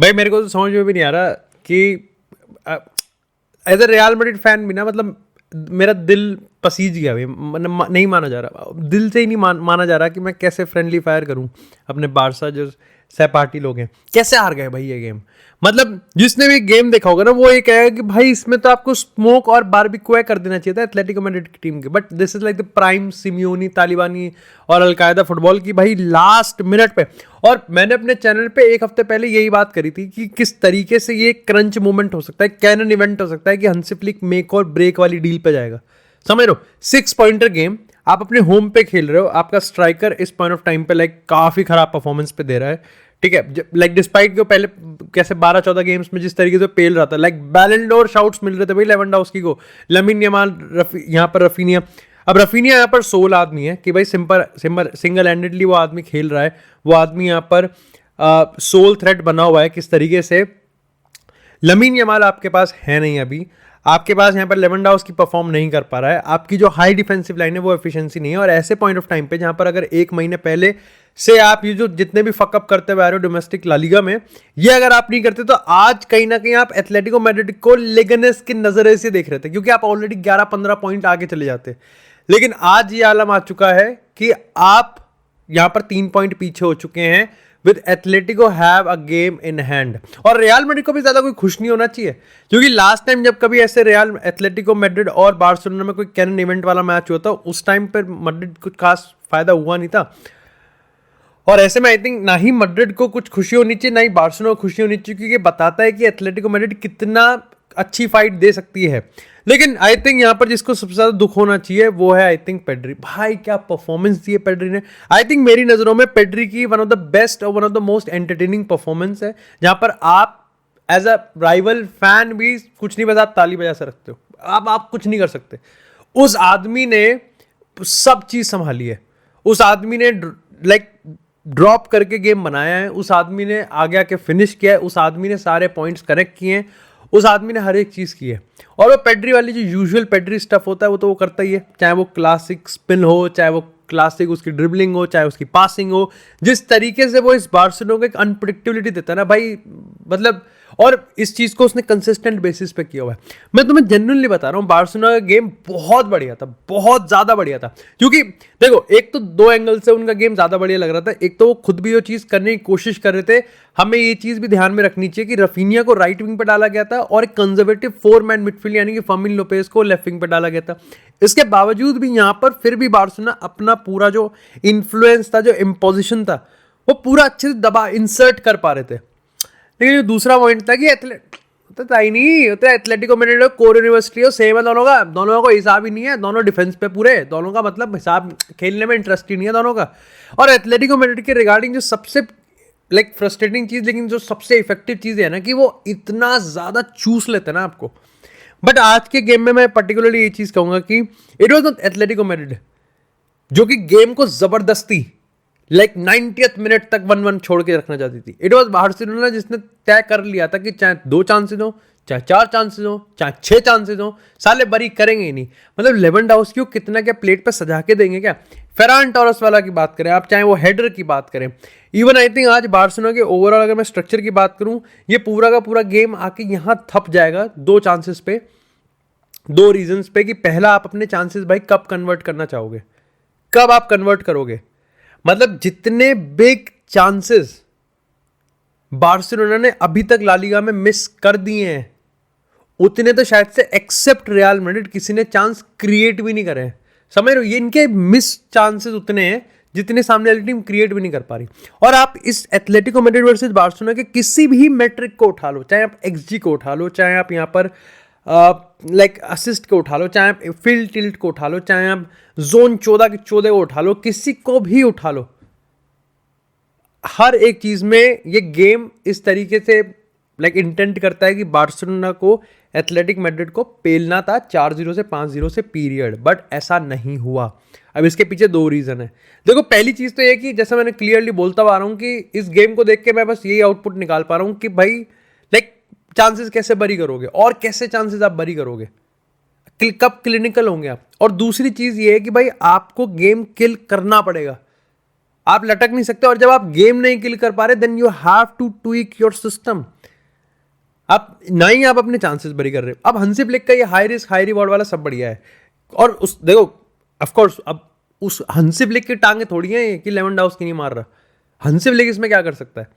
भाई मेरे को तो समझ में भी नहीं आ रहा कि as a Real Madrid fan भी ना, मतलब मेरा दिल पसीज गया भाई। नहीं माना जा रहा, दिल से ही नहीं माना जा रहा कि मैं कैसे फ्रेंडली फायर करूं अपने बारसा जो सहपाठी लोग हैं। कैसे हार गए भाई ये गेम। मतलब जिसने भी गेम देखा होगा ना वो ये कहेगा कि भाई इसमें तो आपको स्मोक और बारबेक्यू कर देना चाहिए था एथलेटिको मैड्रिड की टीम के। But this is like the prime Simeone तालिबानी और अलकायदा फुटबॉल की भाई लास्ट मिनट पे। और मैंने अपने चैनल पे एक हफ्ते पहले यही बात करी थी कि किस तरीके से ये क्रंच मोमेंट हो सकता है, कैनन इवेंट हो सकता है कि हंसी फ्लिक मेक और ब्रेक वाली डील पे जाएगा। समझ रहे हो, 6 पॉइंटर गेम आप अपने होम पे खेल रहे हो, आपका स्ट्राइकर इस पॉइंट ऑफ टाइम पे लाइक काफी खराब परफॉर्मेंस पे दे रहा है। ठीक है, लाइक डिस्पाइट जो पहले कैसे 12-14 गेम्स में जिस तरीके से पेल रहा था, लाइक बैलन डोर शाउट्स मिल रहे थे भाई लेवेंडोव्स्की को, लमिन यमाल, यहाँ पर रफीनिया। अब रफीनिया यहाँ पर सोल आदमी है कि भाई सिंगल हैंडेडली वो आदमी खेल रहा है। वो आदमी यहाँ पर सोल थ्रेट बना हुआ है किस तरीके से। लमीन यमाल आपके पास है नहीं अभी, आपके पास यहाँ पर लेवेंडोव्स्की परफॉर्म नहीं कर पा रहा है, आपकी जो हाई डिफेंसिव लाइन है वो एफिशिएंसी नहीं है। और ऐसे पॉइंट ऑफ टाइम पे जहां पर अगर एक महीने पहले से आप ये जो जितने भी फकअप करते हुए आ रहे हो डोमेस्टिक ला लीगा में, ये अगर आप नहीं करते तो आज कहीं ना कहीं आप एथलेटिको मैड्रिड को लेगनेस की नजरे से देख रहे थे, क्योंकि आप ऑलरेडी 11-15 पॉइंट आगे चले जाते। लेकिन आज ये आलम आ चुका है कि आप यहां पर 3 पॉइंट पीछे हो चुके हैं with Atletico have a game in hand. और रियल मैड्रिड को भी ज्यादा कोई खुश नहीं होना चाहिए, क्योंकि लास्ट टाइम जब कभी ऐसे रियल एथलेटिको मैड्रिड और बार्सिलोना में कोई कैनन इवेंट वाला मैच हुआ था उस टाइम पर मैड्रिड कुछ खास फायदा हुआ नहीं था। और ऐसे में आई थिंक ना ही मैड्रिड को कुछ खुशी होनी चाहिए ना ही बार्सिलोना को खुशी होनी चाहिए, क्योंकि बताता है कि एथलेटिको मैड्रिड कितना अच्छी फाइट दे सकती है। लेकिन आई थिंक यहां पर जिसको सबसे ज्यादा दुख होना चाहिए वो है आई थिंक पेड्री। भाई क्या परफॉर्मेंस दी है पेड्री ने। आई थिंक मेरी नजरों में पेड्री की वन ऑफ द बेस्ट और one of the most entertaining performance है, जहां पर आप एज अ राइवल फैन भी कुछ नहीं, बस आप ताली बजा सकते हो, आप कुछ नहीं कर सकते। उस आदमी ने सब चीज संभाली है, उस आदमी ने लाइक ड्रॉप करके गेम बनाया है, उस आदमी ने आगे आके फिनिश किया है, उस आदमी ने सारे पॉइंट्स कनेक्ट किए हैं, उस आदमी ने हर एक चीज की है। और वो पेड्री वाली जो यूजुअल पेड्री स्टफ होता है वो तो वो करता ही है, चाहे वो क्लासिक स्पिन हो, चाहे वो क्लासिक उसकी ड्रिबलिंग हो, चाहे उसकी पासिंग हो। जिस तरीके से वो इस बार्सिलोना को एक अनप्रिडिक्टेबिलिटी देता है ना भाई, मतलब, और इस चीज को उसने कंसिस्टेंट बेसिस पे किया हुआ है। मैं तुम्हें जेन्युइनली बता रहा हूँ, बार्सिलोना का गेम बहुत बढ़िया था, बहुत ज्यादा बढ़िया था। क्योंकि देखो, एक तो 2 एंगल से उनका गेम ज्यादा बढ़िया लग रहा था। एक तो वो खुद भी वो चीज करने की कोशिश कर रहे थे। हमें ये चीज भी ध्यान में रखनी चाहिए कि रफीनिया को राइट विंग पे डाला गया था और एक कंजर्वेटिव 4 मैन मिडफील्ड यानी कि फर्मिन लोपेज को लेफ्ट विंग पे डाला गया था। इसके बावजूद भी यहां पर फिर भी बार्सिलोना अपना पूरा जो इन्फ्लुएंस था, जो इम्पोजिशन था, वो पूरा अच्छे से दबा इंसर्ट कर पा रहे थे। लेकिन जो दूसरा पॉइंट था कि एथलेटिको मैड्रिड कोर यूनिवर्सिटी हो, सेम है दोनों का, दोनों का हिसाब ही नहीं है, दोनों डिफेंस पे पूरे, दोनों का मतलब हिसाब खेलने में इंटरेस्ट ही नहीं है दोनों का। और एथलेटिको मैड्रिड के रिगार्डिंग जो सबसे लाइक फ्रस्ट्रेटिंग चीज, लेकिन जो सबसे इफेक्टिव चीज है ना, कि वो इतना ज्यादा चूस लेते हैं ना आपको। बट आज के गेम में मैं पर्टिकुलरली ये चीज कहूंगा कि it was not Atletico Madrid जो कि गेम को जबरदस्ती लाइक 90th मिनट तक 1-1 छोड़ के रखना चाहती थी। इट वॉज बार्सिलोना जिसने तय कर लिया था कि चाहे 2 चांसेस हो, चाहे 4 चांसेस हो, चाहे 6 चांसेस हो, साले बरी करेंगे ही नहीं। मतलब लेवेंडोव्स्की को कितना क्या प्लेट पे सजा के देंगे क्या। फेरान टोरस वाला की बात करें आप, चाहे वो हेडर की बात करें, इवन आई थिंक आज बार्सिलोना के ओवरऑल अगर मैं स्ट्रक्चर की बात करूं, ये पूरा का पूरा गेम आके यहां थप जाएगा 2 चांसेस पे, 2 रीजंस पे। कि पहला, आप अपने चांसेस भाई कब कन्वर्ट करना चाहोगे, कब आप कन्वर्ट करोगे। मतलब जितने बिग चांसेस बार्सिलोना ने अभी तक ला लीगा में मिस कर दिए हैं, उतने तो शायद से एक्सेप्ट रियल मैड्रिड किसी ने चांस क्रिएट भी नहीं करे हैं। समझ रहे हो, ये इनके मिस चांसेस उतने हैं जितने सामने वाली टीम क्रिएट भी नहीं कर पा रही। और आप इस एथलेटिको मैड्रिड वर्सेस बार्सिलोना के किसी भी मैट्रिक को उठा लो, चाहे आप एक्सजी को उठा लो, चाहे आप यहाँ पर लाइक असिस्ट को उठा लो, चाहे आप फील्ड टिल्ट को उठा लो, चाहे आप जोन 14 के 14 को उठा लो, किसी को भी उठा लो, हर एक चीज में ये गेम इस तरीके से लाइक इंटेंट करता है कि बार्सिलोना को एथलेटिक मैड्रिड को पेलना था 4-0 से 5-0 से पीरियड। बट ऐसा नहीं हुआ। अब इसके पीछे 2 रीजन है। देखो, पहली चीज तो ये कि जैसा मैंने क्लियरली बोलता आ रहा हूं कि इस गेम को देख के मैं बस यही आउटपुट निकाल पा रहा हूं कि भाई लाइक चांसेस कैसे बरी करोगे और कैसे चांसेस आप बरी करोगे, कब क्लिनिकल होंगे आप। और दूसरी चीज ये है कि भाई आपको गेम किल करना पड़ेगा, आप लटक नहीं सकते, और जब आप गेम नहीं किल कर पा रहे then you have to tweak your system. आप ना ही आप अपने चांसेस बरी कर रहे हो। अब हंसी फ्लिक का ये हाई रिस्क हाई रिवॉर्ड वाला सब बढ़िया है, और उस देखो ऑफ कोर्स अब उस हंसी फ्लिक की टांगे थोड़ी है कि लेवेंडोव्स्की नहीं मार रहा, हंसी फ्लिक इसमें क्या कर सकता है।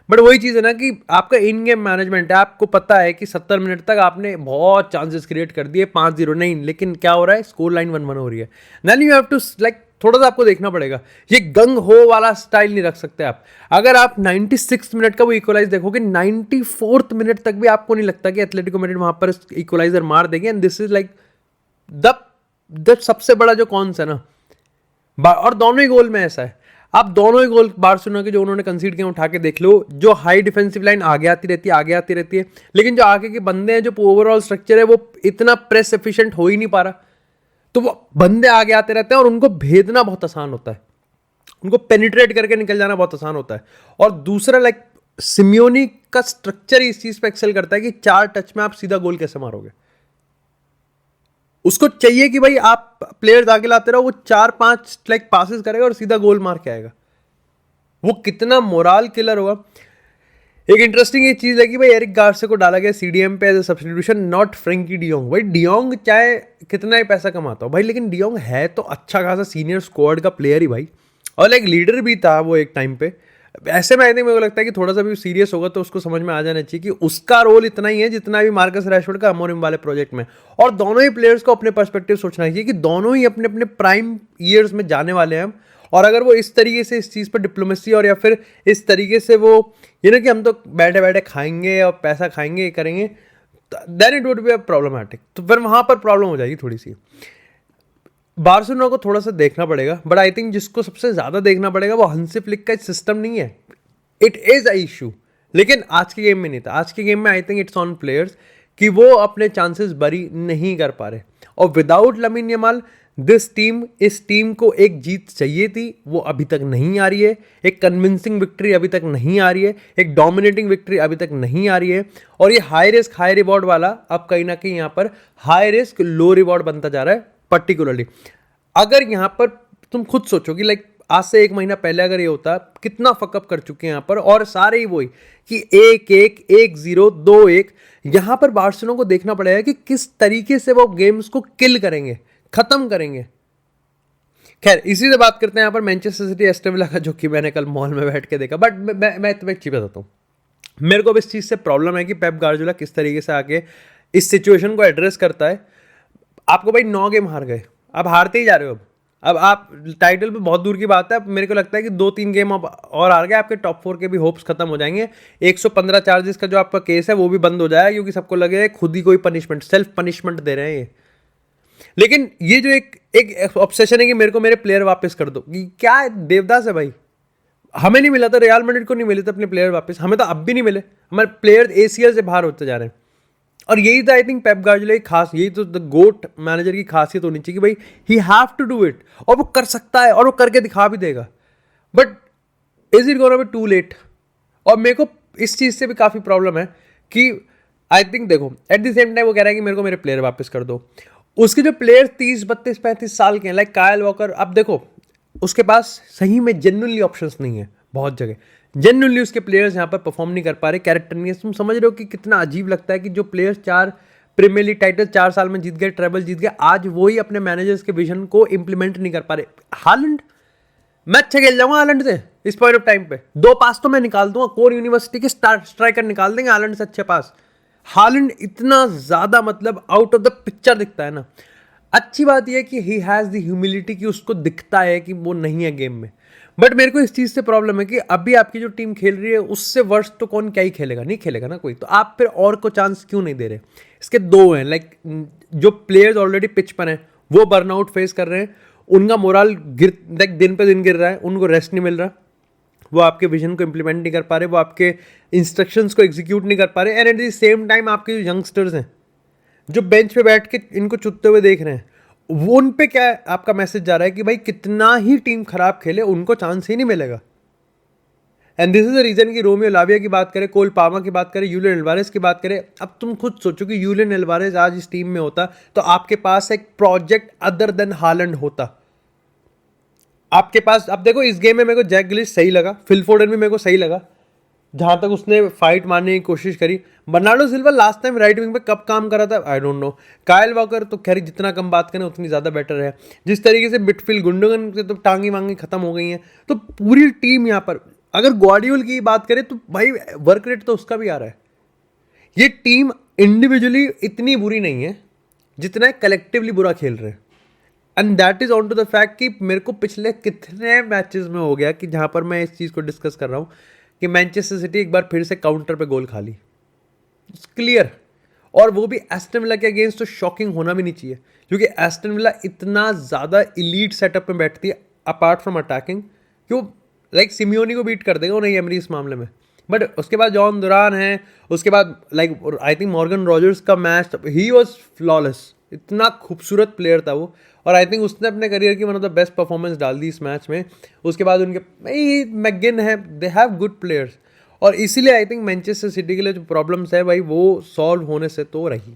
बट वही चीज़ है ना कि आपका इन गेम मैनेजमेंट है, आपको पता है कि 70 मिनट तक आपने बहुत चांसेस क्रिएट कर दिए 5-0 नहीं, लेकिन क्या हो रहा है, स्कोर लाइन 1-1 हो रही है। Then you have to like थोड़ा सा आपको देखना पड़ेगा, ये गंग हो वाला स्टाइल नहीं रख सकते आप। अगर आप 96 मिनट का वो इक्वलाइज देखोगे, 94th मिनट तक भी आपको नहीं लगता कि एथलेटिको मैड्रिड वहां पर इक्वलाइजर मार देंगे। And this is like the सबसे बड़ा जो कॉन्स है ना, और दोनों ही गोल में ऐसा है। आप दोनों ही गोल बार्सिलोना के जो उन्होंने कंसीड किए उठा के देख लो, जो हाई डिफेंसिव लाइन आगे आती रहती है, लेकिन जो आगे के बंदे हैं, जो ओवरऑल स्ट्रक्चर है, वो इतना प्रेस एफिशिएंट हो ही नहीं पा रहा। तो वो बंदे आगे आते रहते हैं और उनको भेदना बहुत आसान होता है, उनको पेनिट्रेट करके निकल जाना बहुत आसान होता है। और दूसरा लाइक सिमियोनी का स्ट्रक्चर इस चीज पे एक्सेल करता है कि 4 टच में आप सीधा गोल कैसे मारोगे। उसको चाहिए कि भाई आप प्लेयर्स आगे लाते रहो, वो 4-5 लाइक पासेस करेगा और सीधा गोल मार के आएगा। वो कितना मोराल किलर होगा। एक इंटरेस्टिंग ये चीज है कि भाई एरिक गार्सिया को डाला गया सीडीएम पे as a substitution, not Frenkie de Jong. भाई डियोंग चाहे कितना ही पैसा कमाता हो भाई, लेकिन डियोंग है तो अच्छा खासा सीनियर स्क्वाड का प्लेयर ही भाई, और लाइक लीडर भी था वो एक टाइम पे। ऐसे में आई थिंक मेरे को लगता है कि थोड़ा सा भी सीरियस होगा तो उसको समझ में आ जाना चाहिए कि उसका रोल इतना ही है जितना भी मार्कस रैशफोर्ड का अमोरिम वाले प्रोजेक्ट में। और दोनों ही प्लेयर्स को अपने पर्सपेक्टिव सोचना चाहिए कि दोनों ही अपने अपने प्राइम ईयर्स में जाने वाले हैं, और अगर वो इस तरीके से इस चीज़ पर डिप्लोमेसी और या फिर इस तरीके से वो ये ना कि हम तो बैठे बैठे खाएंगे और पैसा खाएंगे करेंगे, then it would be a problematic. तो फिर वहाँ पर प्रॉब्लम हो जाएगी थोड़ी सी। बार्सिलोना को थोड़ा सा देखना पड़ेगा, बट आई थिंक जिसको सबसे ज़्यादा देखना पड़ेगा वो हंसी फ्लिक का सिस्टम नहीं है, इट इज़ अ इशू। लेकिन आज के गेम में नहीं था, आज के गेम में I think it's on players कि वो अपने चांसेस बरी नहीं कर पा रहे। और विदाउट लमीन यमाल इस टीम को एक जीत चाहिए थी, वो अभी तक नहीं आ रही है। एक कन्विंसिंग विक्ट्री अभी तक नहीं आ रही है, एक डोमिनेटिंग विक्ट्री अभी तक नहीं आ रही है। और ये हाई रिस्क हाई रिवॉर्ड वाला अब कहीं ना कहीं यहाँ पर हाई रिस्क लो रिवॉर्ड बनता जा रहा है। पर्टिकुलरली अगर यहाँ पर तुम खुद सोचो कि लाइक आज से 1 महीना पहले अगर ये होता, कितना फकअप कर चुके हैं यहाँ पर, और सारे ही वही कि 1-1, 1-0, 2-1। यहाँ पर बार्सिलोना को देखना पड़ेगा कि किस तरीके से वो गेम्स को किल करेंगे, खत्म करेंगे। खैर इसी से बात करते हैं यहाँ पर मैनचेस्टर सिटी एस्टन विला का, जो कि मैंने कल मॉल में बैठ के देखा। बट मैं तुम्हें एक चीज बताता हूँ, मेरे को अब इस चीज से प्रॉब्लम है कि पेप गार्डियोला किस तरीके से आके इस सिचुएशन को एड्रेस करता है। आपको भाई 9 गेम हार गए, अब हारते ही जा रहे हो। अब आप टाइटल पे बहुत दूर की बात है, अब मेरे को लगता है कि 2-3 गेम अब और हार गए, आपके टॉप 4 के भी होप्स खत्म हो जाएंगे। 115 चार्जेस का जो आपका केस है वो भी बंद हो जाएगा, क्योंकि सबको लगे खुद ही कोई पनिशमेंट, सेल्फ पनिशमेंट दे रहे हैं ये। लेकिन ये जो एक ऑब्सेशन है कि मेरे को मेरे प्लेयर वापस कर दो, कि क्या देवदास है भाई। हमें नहीं मिला था, रियल मैड्रिड को नहीं मिले थे अपने प्लेयर वापस, हमें तो अब भी नहीं मिले। हमारे प्लेयर एसीएल से बाहर होते जा रहे हैं। और यही तो आई थिंक पेप गार्डियोला की खास, यही तो द गोट मैनेजर की खासियत होनी चाहिए कि भाई he have to do it, और वो कर सकता है और वो करके दिखा भी देगा। But is it gonna be too late? और मेरे को इस चीज़ से भी काफ़ी प्रॉब्लम है कि आई थिंक देखो एट द सेम टाइम वो कह रहा है कि मेरे को मेरे प्लेयर वापस कर दो। उसके जो प्लेयर 30, 32, 35 साल के हैं लाइक कायल वॉकर, अब देखो उसके पास सही में जेन्युइनली ऑप्शंस नहीं है बहुत जगह। जेन्युइनली उसके प्लेयर्स यहाँ पर परफॉर्म नहीं कर पा रहे, कैरेक्टर नहीं है। तुम समझ रहे हो कि कितना अजीब लगता है कि जो प्लेयर्स 4 प्रीमियर लीग टाइटल 4 साल में जीत गए, ट्रेबल जीत गए, आज वही अपने मैनेजर्स के विजन को इंप्लीमेंट नहीं कर पा रहे। हालैंड, मैं अच्छा खेल जाऊंगा हालैंड से इस पॉइंट ऑफ टाइम पे, 2 पास तो मैं निकाल दूंगा, कोर यूनिवर्सिटी के स्ट्राइकर निकाल देंगे हालैंड से अच्छे पास। हालैंड इतना ज्यादा मतलब आउट ऑफ द पिक्चर दिखता है ना। अच्छी बात यह है कि ही हैज द ह्यूमिलिटी कि उसको दिखता है कि वो नहीं है गेम में। बट मेरे को इस चीज से प्रॉब्लम है कि अभी आपकी जो टीम खेल रही है उससे वर्ष तो कौन क्या ही खेलेगा, नहीं खेलेगा ना कोई, तो आप फिर और को चांस क्यों नहीं दे रहे? इसके 2 हैं, लाइक जो प्लेयर्स ऑलरेडी पिच पर हैं वो बर्नआउट फेस कर रहे हैं, उनका मोरल दिन पे दिन गिर रहा है, उनको रेस्ट नहीं मिल रहा, वो आपके विजन को इंप्लीमेंट नहीं कर पा रहे, वो आपके इंस्ट्रक्शंस को एग्जीक्यूट नहीं कर पा रहे। And at the same time आपके जो यंगस्टर्स हैं जो बेंच पे बैठ के इनको चुतते हुए देख रहे हैं, वो उन पे क्या आपका मैसेज जा रहा है कि भाई कितना ही टीम खराब खेले उनको चांस ही नहीं मिलेगा। And this is the reason कि रोमियो लाविया की बात करें, कोल पामा की बात करें, यूलियन एल्वारेज की बात करें। अब तुम खुद सोचो कि यूलियन एल्वारेज आज इस टीम में होता तो आपके पास एक प्रोजेक्ट अदर देन हालैंड होता। आपके पास, अब देखो इस गेम में मेरे को जैक ग्रिलिश सही लगा, फिल फोर्डन भी मेरे को सही लगा जहां तक उसने फाइट मारने की कोशिश करी। Bernardo Silva last time right wing पे कब काम करा था आई डोंट नो। कायल वॉकर तो खैर जितना कम बात करें उतनी ज़्यादा बेटर है। जिस तरीके से मिडफील्ड गुंडोगन से तो टांगी वांगी खत्म हो गई हैं, तो पूरी टीम यहाँ पर अगर ग्वार्डियोल की बात करें तो भाई वर्क रेट तो उसका भी आ रहा है। ये टीम इंडिविजुअली इतनी बुरी नहीं है जितना कलेक्टिवली बुरा खेल रहे हैं। And that is on to the fact कि मेरे को पिछले कितने मैचेस में हो गया कि जहां पर मैं इस चीज़ को डिस्कस कर रहा हूं कि मैनचेस्टर सिटी एक बार फिर से काउंटर पे गोल खा ली, क्लियर। और वो भी एस्टन विला के अगेंस्ट, तो शॉकिंग होना भी नहीं चाहिए क्योंकि एस्टन विला इतना ज़्यादा इलीट सेटअप में बैठती है अपार्ट फ्रॉम अटैकिंग कि वो लाइक सिमियोनी को बीट कर देगा नहीं एमरी इस मामले में। बट उसके बाद जॉन दुरान है, उसके बाद like I think Morgan Rogers का मैच, ही वॉज फ्लॉलेस, इतना खूबसूरत प्लेयर था वो। और आई थिंक उसने अपने करियर की one of the best performance डाल दी इस मैच में। उसके बाद उनके भाई मैगिन है, दे हैव गुड प्लेयर्स। और इसीलिए आई थिंक मैनचेस्टर सिटी के लिए जो प्रॉब्लम्स है भाई वो सॉल्व होने से तो रही।